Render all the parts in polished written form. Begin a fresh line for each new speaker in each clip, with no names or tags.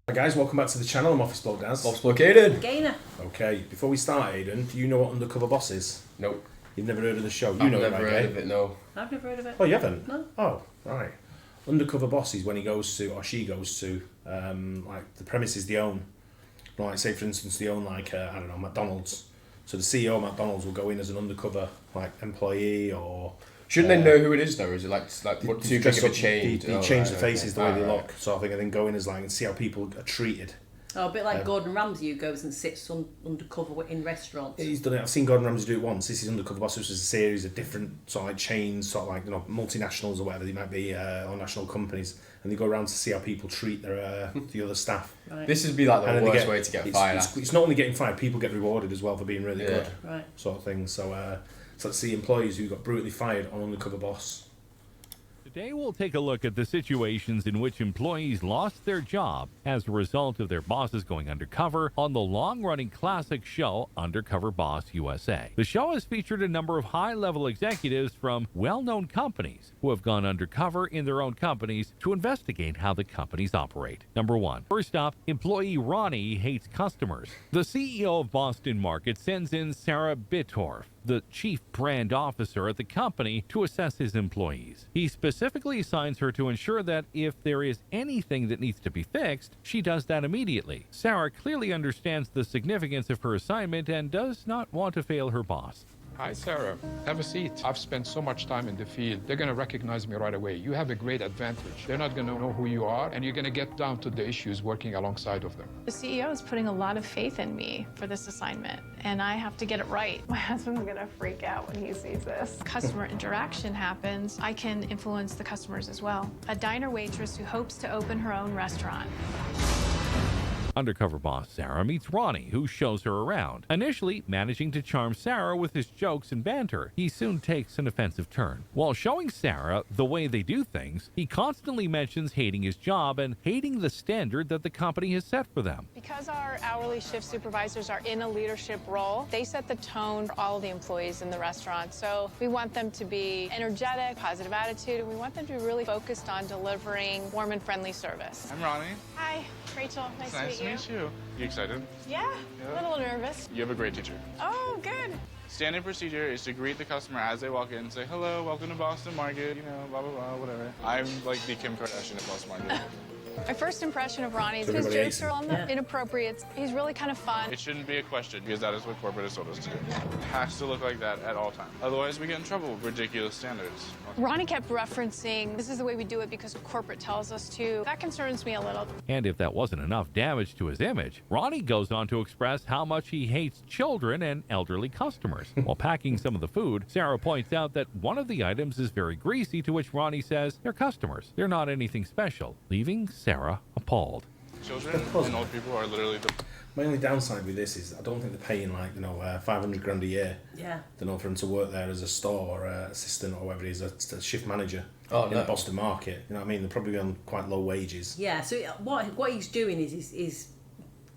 Hi guys, welcome back to the channel. I'm Office Bloke Daz.
Office Bloke Aidan.
Gaynor.
Okay, before we start, Aidan, do you know what Undercover Boss is?
Nope.
You've never heard of the show?
I've never heard of it, no.
I've never heard of it.
Oh, you haven't?
No.
Oh, right. Undercover Boss is when he goes to, or she goes to, like the premises they own. Like, say for instance, they own like, I don't know, McDonald's. So the CEO of McDonald's will go in as an undercover like employee or...
Shouldn't they know who it is though? Is it like too big of a
change?
change?
They change the faces the way they look, sort of thing, and then go in as like, and see how people are treated.
Oh, a bit like Gordon Ramsay, who goes and sits undercover in restaurants.
He's done it. I've seen Gordon Ramsay do it once. This is Undercover Boss, which is a series of different sort of like chains, sort of like, you know, multinationals or whatever they might be, or national companies, and they go around to see how people treat their the other staff.
Right.
This would be like the worst way to get fired.
It's not only getting fired; people get rewarded as well for being really good,
right?
Sort of thing. So, so let's see employees who got brutally fired on Undercover Boss.
Today we'll take a look at the situations in which employees lost their job as a result of their bosses going undercover on the long-running classic show Undercover Boss USA. The show has featured a number of high-level executives from well-known companies who have gone undercover in their own companies to investigate how the companies operate. Number 1. First up, employee Ronnie hates customers. The CEO of Boston Market sends in Sarah Bittorf, the chief brand officer at the company, to assess his employees. He specifically assigns her to ensure that if there is anything that needs to be fixed, she does that immediately. Sarah clearly understands the significance of her assignment and does not want to fail her boss.
Hi, Sarah. Have a seat. I've spent so much time in the field. They're going to recognize me right away. You have a great advantage. They're not going to know who you are, and you're going to get down to the issues working alongside of them.
The CEO is putting a lot of faith in me for this assignment, and I have to get it right.
My husband's going to freak out when he sees this.
Customer interaction happens. I can influence the customers as well. A diner waitress who hopes to open her own restaurant.
Undercover boss Sarah meets Ronnie, who shows her around. Initially managing to charm Sarah with his jokes and banter, he soon takes an offensive turn. While showing Sarah the way they do things, he constantly mentions hating his job and hating the standard that the company has set for them.
Because our hourly shift supervisors are in a leadership role, they set the tone for all of the employees in the restaurant. So we want them to be energetic, positive attitude, and we want them to be really focused on delivering warm and friendly service.
I'm Ronnie.
Hi, Rachel. Nice to meet you.
Nice to meet you. You excited?
Yeah, a little nervous.
You have a great teacher.
Oh, good.
Standard procedure is to greet the customer as they walk in and say, hello, welcome to Boston Market, you know, blah, blah, blah, whatever. I'm like the Kim Kardashian of Boston Market.
My first impression of Ronnie is his jokes are on the inappropriate. He's really kind of fun.
It shouldn't be a question because that is what corporate has told us to do. It has to look like that at all times. Otherwise, we get in trouble with ridiculous standards.
Ronnie kept referencing, this is the way we do it because corporate tells us to. That concerns me a little.
And if that wasn't enough damage to his image, Ronnie goes on to express how much he hates children and elderly customers. While packing some of the food, Sarah points out that one of the items is very greasy, to which Ronnie says they're customers. They're not anything special, leaving Sarah appalled.
Children and old people are literally the...
My only downside with this is I don't think they're paying like, you know, 500 grand a year.
Yeah.
You know, for him to work there as a store or assistant or whatever it is, a shift manager in the Boston market. You know what I mean? They're probably on quite low wages.
Yeah. So what he's doing is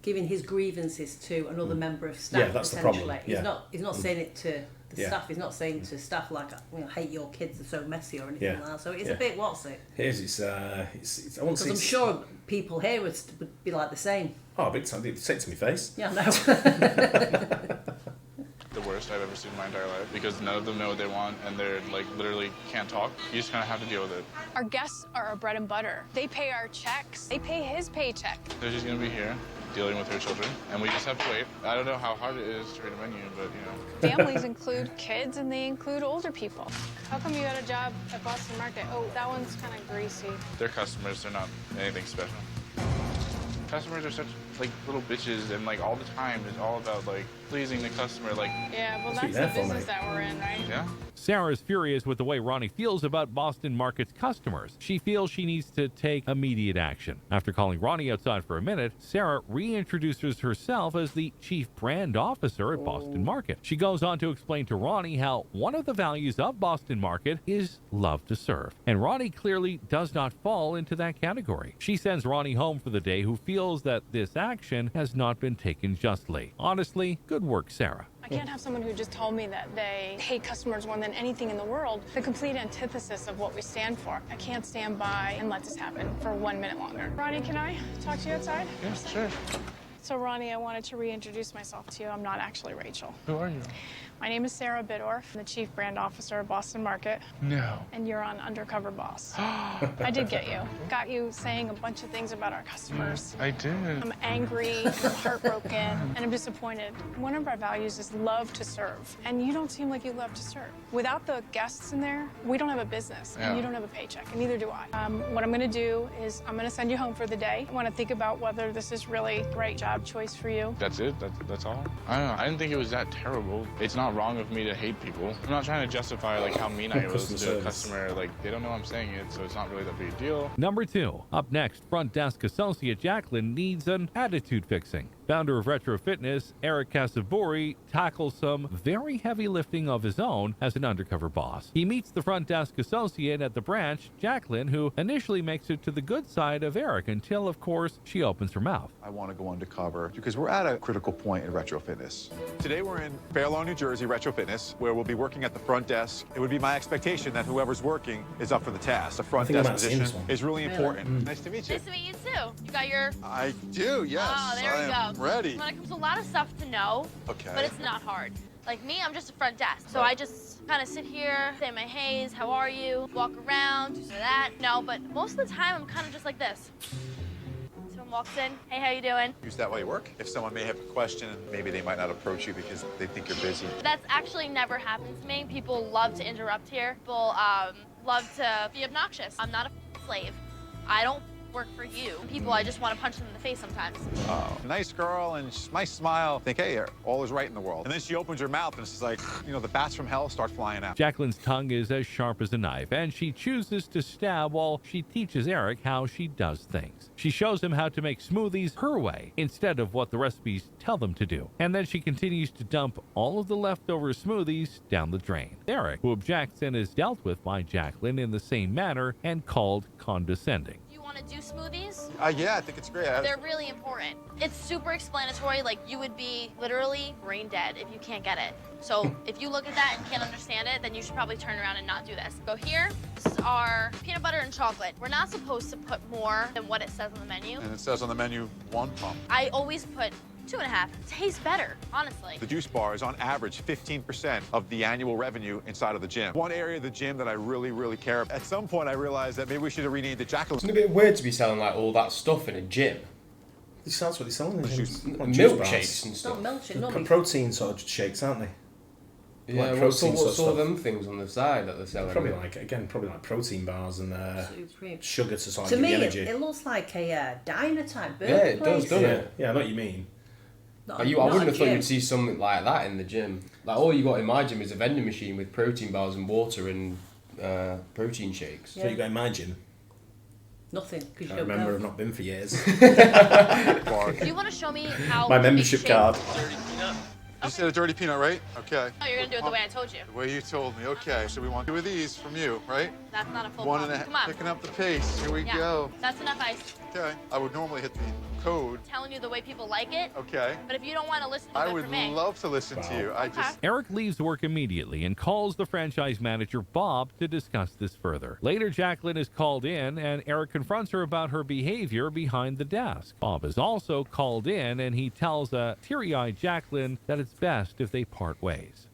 giving his grievances to another member of staff.
Yeah, that's the problem. Yeah.
He's not saying it to the staff. He's not saying to staff like, you know, hate your kids, they're so messy or anything like that. So it's a bit, what's it?
It is. It's I won't say.
Because I'm sure people here would be like the same.
Oh, big time. They'd say it to my face.
Yeah, I know.
The worst I've ever seen in my entire life because none of them know what they want and they're like literally can't talk. You just kind of have to deal with it.
Our guests are our bread and butter. They pay our checks. They pay his paycheck.
So she's going to be here dealing with her children and we just have to wait. I don't know how hard it is to read a menu, but you know.
Families include kids and they include older people. How come you had a job at Boston Market? Oh, that one's kind of greasy.
They're customers, they're not anything special. Customers are such like little bitches and like all the time is all about like pleasing the customer. Like,
yeah, well, that's the business that we're in, right?
Yeah.
Sarah is furious with the way Ronnie feels about Boston Market's customers. She feels she needs to take immediate action. After calling Ronnie outside for a minute, Sarah reintroduces herself as the chief brand officer at Boston Market. She goes on to explain to Ronnie how one of the values of Boston Market is love to serve. And Ronnie clearly does not fall into that category. She sends Ronnie home for the day, who feels that this action has not been taken justly. Honestly, good work, Sarah.
I can't have someone who just told me that they hate customers more than anything in the world. The complete antithesis of what we stand for. I can't stand by and let this happen for 1 minute longer. Ronnie, can I talk to you outside?
Yes, sure.
So, Ronnie, I wanted to reintroduce myself to you. I'm not actually Rachel.
Who are you?
My name is Sarah Bidorf. I'm the Chief Brand Officer of Boston Market.
No.
And you're on Undercover Boss. I did get you. Got you saying a bunch of things about our customers.
I did.
I'm angry, I'm heartbroken, and I'm disappointed. One of our values is love to serve, and you don't seem like you love to serve. Without the guests in there, we don't have a business, and you don't have a paycheck, and neither do I. What I'm gonna do is I'm gonna send you home for the day. I wanna think about whether this is really the right job choice for you.
That's it? That's all? I don't know. I didn't think it was that terrible. It's not wrong of me to hate people. I'm not trying to justify like how mean I was to a customer. Like, they don't know I'm saying it, so it's not really that big a deal.
Number 2. Up next, front desk associate Jacqueline needs an attitude fixing. Founder of Retro Fitness, Eric Casavori tackles some very heavy lifting of his own as an undercover boss. He meets the front desk associate at the branch, Jacqueline, who initially makes it to the good side of Eric until, of course, she opens her mouth.
I want to go undercover because we're at a critical point in Retro Fitness. Today we're in Fair Lawn, New Jersey, Retro Fitness, where we'll be working at the front desk. It would be my expectation that whoever's working is up for the task. The front desk position is really important. Nice to meet you.
Nice to meet you too. You got your...
I do, yes.
Oh, there we go.
Ready.
When it comes to a lot of stuff to know, but it's not hard. Like me, I'm just a front desk. So I just kind of sit here, say my heys, how are you, walk around, do some of that. No, but most of the time I'm kind of just like this. Someone walks in, hey, how you doing?
Use that while you work. If someone may have a question, maybe they might not approach you because they think you're busy.
That's actually never happened to me. People love to interrupt here. People love to be obnoxious. I'm not a slave. I don't work for you. People, I just want to punch them in the face sometimes.
Oh, nice girl and nice smile. Think, hey, all is right in the world. And then she opens her mouth and it's like, you know, the bats from hell start flying out.
Jacqueline's tongue is as sharp as a knife, and she chooses to stab while she teaches Eric how she does things. She shows him how to make smoothies her way instead of what the recipes tell them to do. And then she continues to dump all of the leftover smoothies down the drain. Eric, who objects and is dealt with by Jacqueline in the same manner and called condescending.
Want to do smoothies?
Yeah, I think it's great.
They're really important. It's super explanatory. Like, you would be literally brain dead if you can't get it. So if you look at that and can't understand it, then you should probably turn around and not do this. Go here. This is our peanut butter and chocolate. We're not supposed to put more than what it says on the menu.
And it says on the menu 1 pump.
I always put 2.5. Tastes better, honestly.
The juice bar is on average 15% of the annual revenue inside of the gym. One area of the gym that I really care about. At some point I realized that maybe we should have renamed it Jacqueline.
Isn't it a bit weird to be selling like all that stuff in a gym?
This sounds what they're selling.
Milkshakes and stuff.
Not milkshake, not
protein sort of shakes, aren't they?
Yeah,
like
what's all them things on the side that they're selling?
Probably like protein bars and sugar to sort of
give
me,
energy. It looks like a diner type burger
it
place.
does, doesn't it?
Yeah, I know what you mean.
I wouldn't have thought you'd see something like that in the gym. Like, all you got in my gym is a vending machine with protein bars and water and protein shakes.
So you got in my gym?
Nothing.
I remember I've not been for years.
Do you want to show me how
my membership card?
You said a dirty peanut, right? Okay.
Oh, you're going to do it the way I told you.
The way you told me. Okay, so we want 2 of these from you, right?
That's not a full
1.5.
Come on.
Picking up the pace. Here we go.
That's enough ice.
Okay. I would normally hit the code.
Telling you the way people like it.
Okay.
But if you don't want to listen to
I
it
would
for me.
love to listen to you.
Eric leaves work immediately and calls the franchise manager, Bob, to discuss this further. Later, Jacqueline is called in, and Eric confronts her about her behavior behind the desk. Bob is also called in, and he tells a teary-eyed Jacqueline that it's best if they part ways.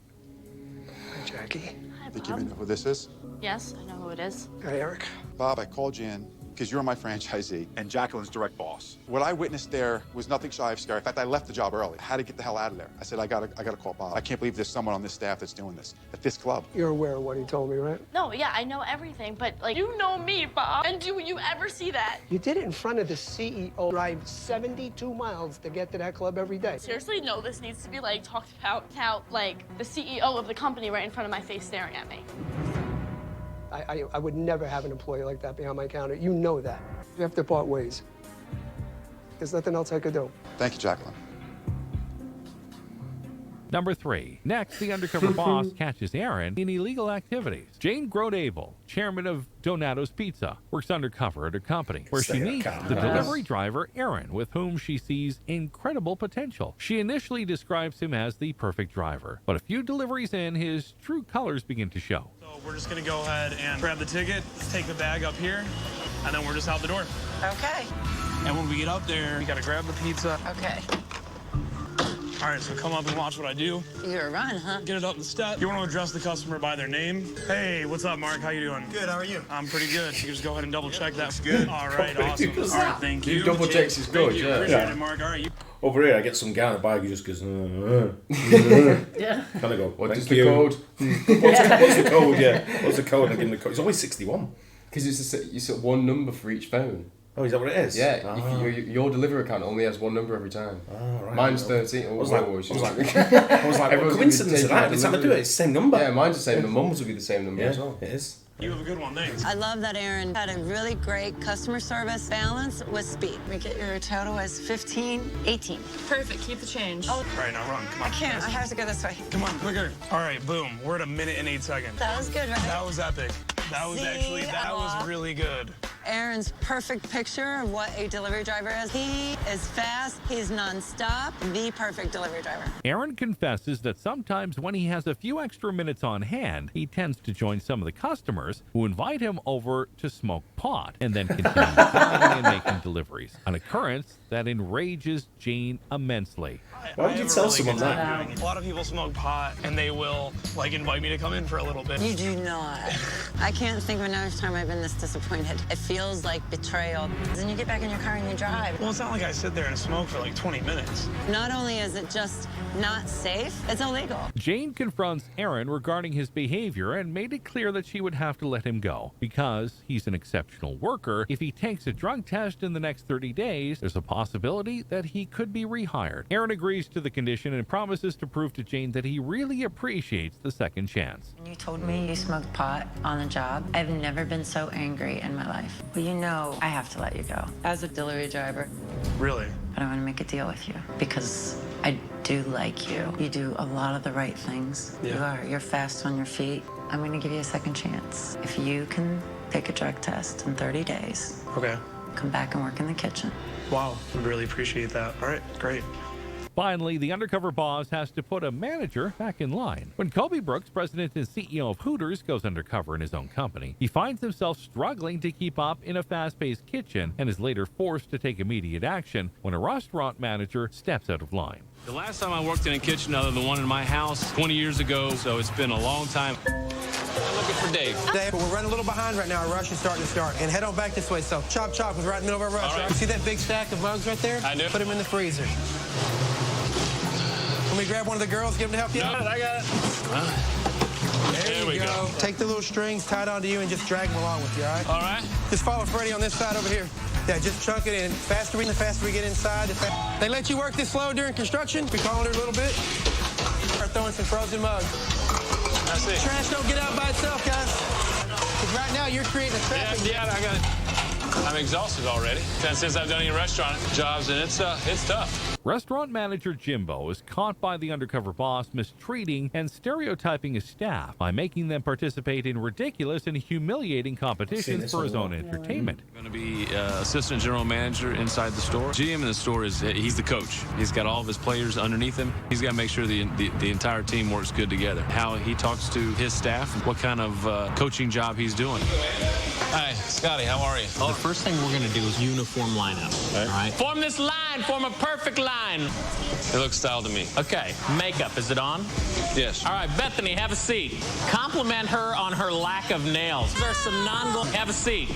Hi, Jackie.
Hi,
Think you
Bob.
know who this is?
Yes, I know who it is.
Hi, Eric. Bob, I called you in because you're my franchisee and Jacqueline's direct boss. What I witnessed there was nothing shy of scary. In fact, I left the job early. I had to get the hell out of there. I said, I gotta call Bob. I can't believe there's someone on this staff that's doing this at this club.
You're aware of what he told me, right?
No, yeah, I know everything, but like, you know me, Bob. And do you ever see that?
You did it in front of the CEO. Drive 72 miles to get to that club every day.
Seriously, no, this needs to be like talked about how like the CEO of the company right in front of my face staring at me.
I would never have an employee like that behind my counter. You know that. You have to part ways. There's nothing else I could do.
Thank you, Jacqueline.
Number 3. Next, the undercover boss catches Aaron in illegal activities. Jane Grodable, chairman of Donato's Pizza, works undercover at her company, where she meets the delivery driver Aaron, with whom she sees incredible potential. She initially describes him as the perfect driver, but a few deliveries in, his true colors begin to show.
So we're just gonna go ahead and grab the ticket, take the bag up here, and then we're just out the door.
Okay.
And when we get up there, you gotta grab the pizza.
Okay.
All right, so come up and watch what I do.
You're a run, huh?
Get it up the step. You want to address the customer by their name. Hey, what's up, Mark? How you doing?
Good, how are you?
I'm pretty good. You can just go ahead and double check that.
That's good.
All right, awesome. All right, thank you.
Double checks is good, yeah.
Appreciate it, Mark. All right.
Over here, I get some guy in the bag who just goes,
Yeah.
Kind of go,
What's
thank
the
you.
code?
What's the code, yeah. What's the code? I give him the code. It's always 61.
Because it's one number for each phone.
Oh, is that what it is?
Yeah, your delivery account only has one number every time.
Oh, right.
Mine's 13.
I was like, what
Everyone's
coincidence is that? Every time I do it, it's the same number.
Yeah, mine's the same. The mum's will be the same number as well.
It is.
You have a good one, thanks.
I love that Aaron had a really great customer service balance with speed. We get your total as 15.18.
Perfect. Keep the change.
All right, now run. Come on.
I can't. I have to go this way.
Come on, quicker. All right, boom. We're at 1 minute and 8 seconds.
That was good, right?
That was epic. That was that was really good.
Aaron's perfect picture of what a delivery driver is. He is fast, he's nonstop, the perfect delivery driver.
Aaron confesses that sometimes when he has a few extra minutes on hand, he tends to join some of the customers who invite him over to smoke pot and then continue driving and making deliveries. An occurrence that enrages Jane immensely.
Why would you tell someone that?
A lot of people smoke pot and they will like invite me to come in for a little bit.
You do not. I can't think of another time I've been this disappointed. It feels like betrayal. Then you get back in your car and you drive.
Well, it's not like I sit there and smoke for like 20 minutes.
Not only is it just not safe, it's illegal.
Jane confronts Aaron regarding his behavior and made it clear that she would have to let him go. Because he's an exceptional worker, if he takes a drug test in the next 30 days, there's a possibility that he could be rehired. Aaron agrees to the condition and promises to prove to Jane that he really appreciates the second chance.
When you told me you smoked pot on the job, I've never been so angry in my life. Well, you know I have to let you go. As a delivery driver.
Really?
But I want to make a deal with you because I do like you. You do a lot of the right things.
Yeah.
You are. You're fast on your feet. I'm going to give you a second chance. If you can take a drug test in 30 days,
okay,
come back and work in the kitchen.
Wow, I really appreciate that. All right, great.
Finally, the undercover boss has to put a manager back in line. When Kobe Brooks, president and CEO of Hooters, goes undercover in his own company, he finds himself struggling to keep up in a fast-paced kitchen and is later forced to take immediate action when a restaurant manager steps out of line.
The last time I worked in a kitchen other than one in my house, 20 years ago, so it's been a long time. I'm looking for Dave.
Dave, we're running a little behind right now. Our rush is starting to start. And head on back this way. So Chop Chop was right in the middle of our rush.
Right.
You see that big stack of mugs right there?
I do.
Put them in the freezer. Let me grab one of the girls, get them to help you out.
I got it.
There we go. Take the little strings, tie it onto you, and just drag them along with you, all right?
All right.
Just follow Freddie on this side over here. Yeah, just chunk it in. The faster we get inside, they let you work this slow during construction. We call it a little bit. Start throwing some frozen mugs.
That's it.
Trash don't get out by itself, guys. Because right now you're creating a traffic.
Yeah, I got it. I'm exhausted already. Since I've done any restaurant jobs, and it's tough.
Restaurant manager Jimbo is caught by the undercover boss mistreating and stereotyping his staff by making them participate in ridiculous and humiliating competitions for his own entertainment.
I'm going to be assistant general manager inside the store. GM in the store he's the coach. He's got all of his players underneath him. He's got to make sure the entire team works good together. How he talks to his staff, what kind of coaching job he's doing. Hi, Scotty, how are you?
The first thing we're going to do is uniform lineup, all right? Form this line, form a perfect line.
It looks styled to me.
Okay, makeup, is it on?
Yes.
All right, Bethany, have a seat. Compliment her on her lack of nails. There's some have a seat.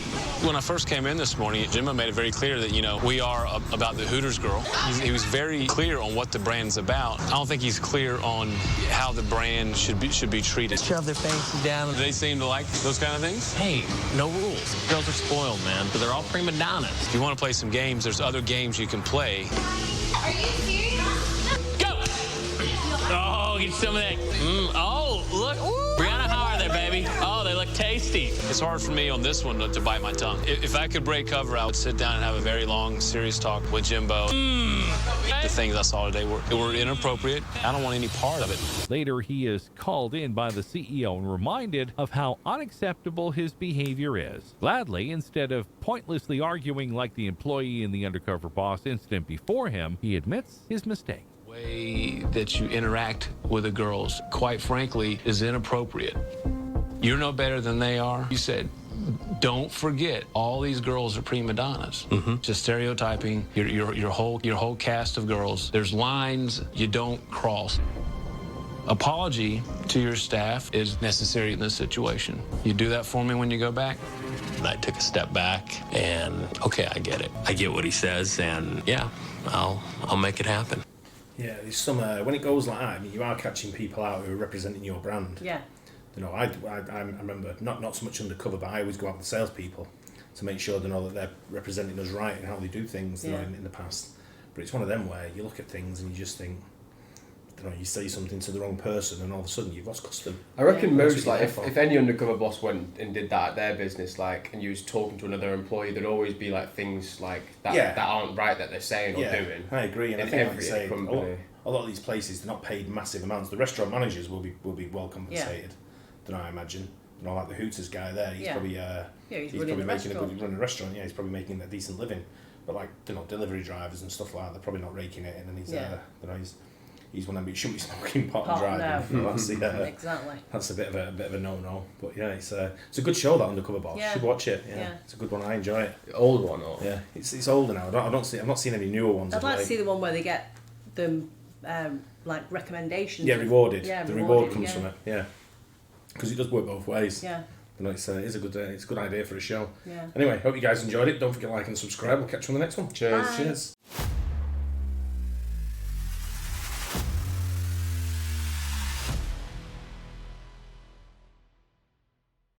When I first came in this morning, Jimbo made it very clear that, we are about the Hooters girl. He was very clear on what the brand's about. I don't think he's clear on how the brand should be treated.
Shove their faces down.
Do they seem to like those kind of things?
Hey, no rules. Girls are spoiled, man, but they're all prima donnas.
If you want to play some games, there's other games you can play.
Are you serious?
Go! Oh, get some of that. Oh, look. Brianna, how are they, baby? Oh, they look tasty.
It's hard for me on this one to bite my tongue. If I could break cover, I would sit down and have a very long, serious talk with Jimbo. The things I saw today were inappropriate. I don't want any part of it.
Later, he is called in by the CEO and reminded of how unacceptable his behavior is. Gladly, instead of pointlessly arguing like the employee in the Undercover Boss incident before him, he admits his mistake.
The way that you interact with the girls, quite frankly, is inappropriate. You're no better than they are. You said, don't forget, all these girls are prima donnas. Just stereotyping your whole cast of girls. There's lines you don't cross. Apology to your staff is necessary in this situation. You do that for me when you go back?
And I took a step back and, okay, I get it. I get what he says, and yeah, I'll make it happen.
Yeah, there's some, when it goes like that, I mean, you are catching people out who are representing your brand.
Yeah.
You know, I remember, not so much Undercover, but I always go out with salespeople to make sure they know that they're representing us right and how they do things, you know, in the past. But it's one of them where you look at things and you just think, you know, you say something to the wrong person and all of a sudden you've lost custom.
I reckon most, like, if any undercover boss went and did that at their business, like, and you was talking to another employee, there'd always be, like, things, like, that aren't right that they're saying or doing.
I agree, and I think, like you say, a lot of these places, they're not paid massive amounts. The restaurant managers will be well compensated, don't I imagine? You know, like the Hooters guy there, he's probably he's probably making a good running restaurant. Yeah, he's probably making a decent living. But like, you know, delivery drivers and stuff like that, they're probably not raking it in, and he's you know, he's one of them. He shouldn't be smoking pot and driving.
No.
That's
exactly.
That's a bit of a no. But yeah, it's a good show, that Undercover Boss. You should watch it. Yeah, it's a good one. I enjoy it.
The old one, or
it's older now. I've not seen any newer ones.
I'd like to see the one where they get them like recommendations.
Yeah, rewarded.
Yeah,
the reward comes from it. Yeah, because it does work both ways.
Yeah.
But it's a good idea for a show.
Yeah.
Anyway, hope you guys enjoyed it. Don't forget to like and subscribe. We'll catch you on the next one.
Cheers.
Bye.
Cheers.